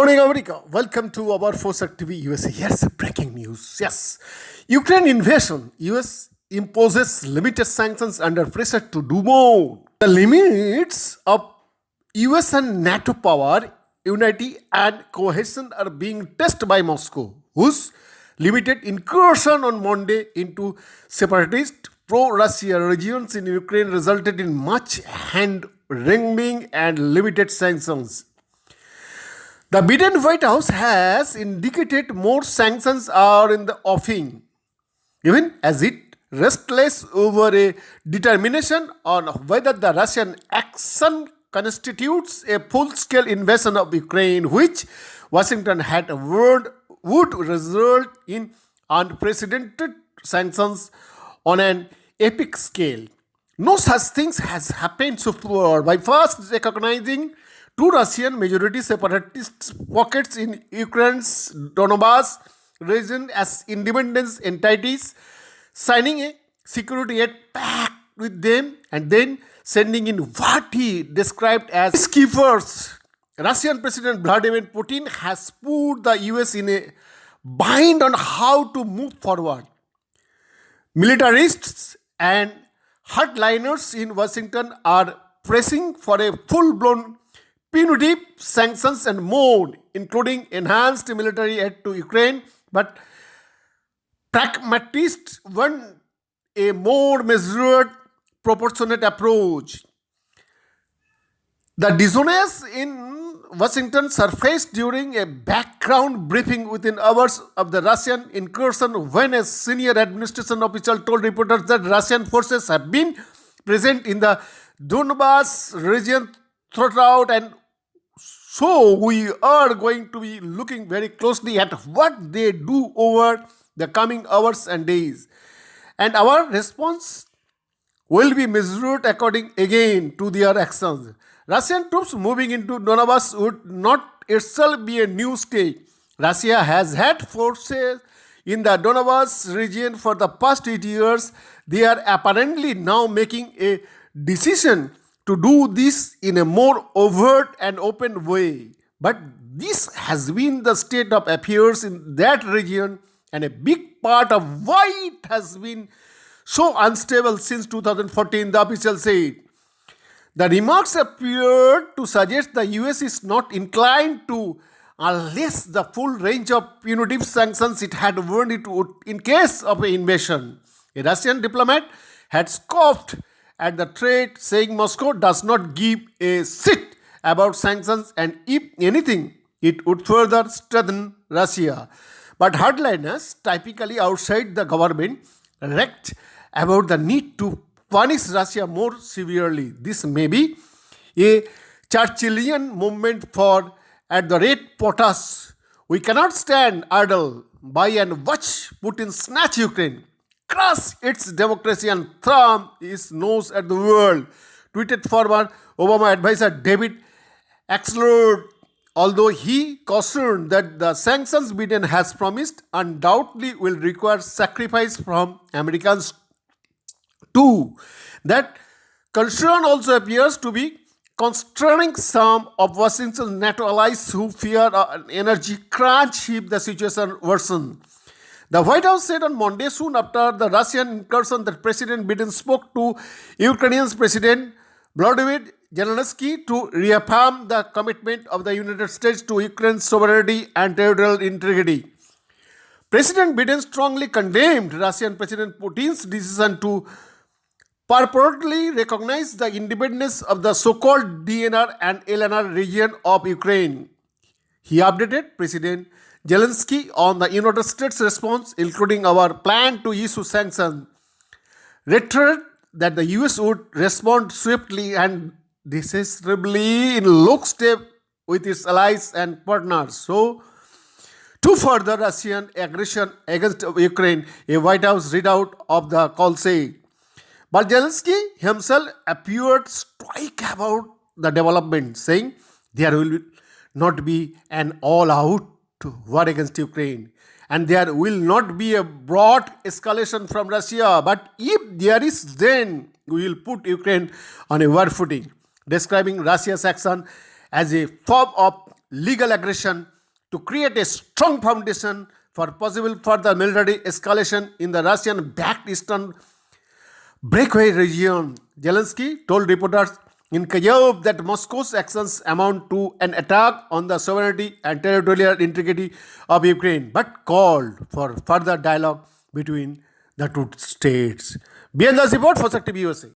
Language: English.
Morning, America. Welcome to our Fosak TV USA. Here's the breaking news. Yes, Ukraine invasion. US imposes limited sanctions under pressure to do more. The limits of US and NATO power, unity, and cohesion are being tested by Moscow, whose limited incursion on Monday into separatist pro-Russia regions in Ukraine resulted in much hand-wringing and limited sanctions. The Biden White House has indicated more sanctions are in the offing, even as it restless over a determination on whether the Russian action constitutes a full-scale invasion of Ukraine, which Washington had warned would result in unprecedented sanctions on an epic scale. No such thing has happened so far. By first recognizing two Russian majority separatist pockets in Ukraine's Donbas region as independent entities, signing a security aid pact with them, and then sending in what he described as peacekeepers. Russian President Vladimir Putin has put the US in a bind on how to move forward. Militarists and hardliners in Washington are pressing for a full-blown punitive sanctions and more, including enhanced military aid to Ukraine, but pragmatists want a more measured, proportionate approach. The dissonance in Washington surfaced during a background briefing within hours of the Russian incursion when a senior administration official told reporters that Russian forces have been present in the Donbas region throughout, and so we are going to be looking very closely at what they do over the coming hours and days. And our response will be measured according again to their actions. Russian troops moving into Donbas would not itself be a new state. Russia has had forces in the Donbas region for the past 8 years. They are apparently now making a decision to do this in a more overt and open way. But this has been the state of affairs in that region, and a big part of why it has been so unstable since 2014, the official said. The remarks appeared to suggest the US is not inclined to unleash the full range of punitive sanctions it had warned it would in case of an invasion. A Russian diplomat had scoffed at the threat, saying Moscow does not give a shit about sanctions, and if anything, it would further strengthen Russia. But hardliners, typically outside the government, wrecked about the need to punish Russia more severely. This may be a Churchillian movement for at the rate POTUS. We cannot stand idle by and watch Putin snatch Ukraine, crush its democracy, and thumb his nose at the world, tweeted former Obama advisor David Axelrod, although he cautioned that the sanctions Biden has promised undoubtedly will require sacrifice from Americans too. That concern also appears to be constraining some of Washington's NATO allies who fear an energy crunch if the situation worsens. The White House said on Monday, soon after the Russian incursion, that President Biden spoke to Ukrainian President Volodymyr Zelensky to reaffirm the commitment of the United States to Ukraine's sovereignty and territorial integrity. President Biden strongly condemned Russian President Putin's decision to purportedly recognize the independence of the so-called DNR and LNR region of Ukraine. He updated President Zelensky on the United States' response, including our plan to issue sanctions, reiterated that the US would respond swiftly and decisively in lockstep with its allies and partners. So, to further Russian aggression against Ukraine, a White House readout of the call said. But Zelensky himself appeared stoic about the development, saying there will not be an all-out war against Ukraine, and there will not be a broad escalation from Russia. But if there is, then we will put Ukraine on a war footing, describing Russia's action as a form of legal aggression to create a strong foundation for possible further military escalation in the Russian-backed eastern breakaway region. Zelensky told reporters in Kyiv that Moscow's actions amount to an attack on the sovereignty and territorial integrity of Ukraine, but called for further dialogue between the two states. Beyond the report for Shakti USA.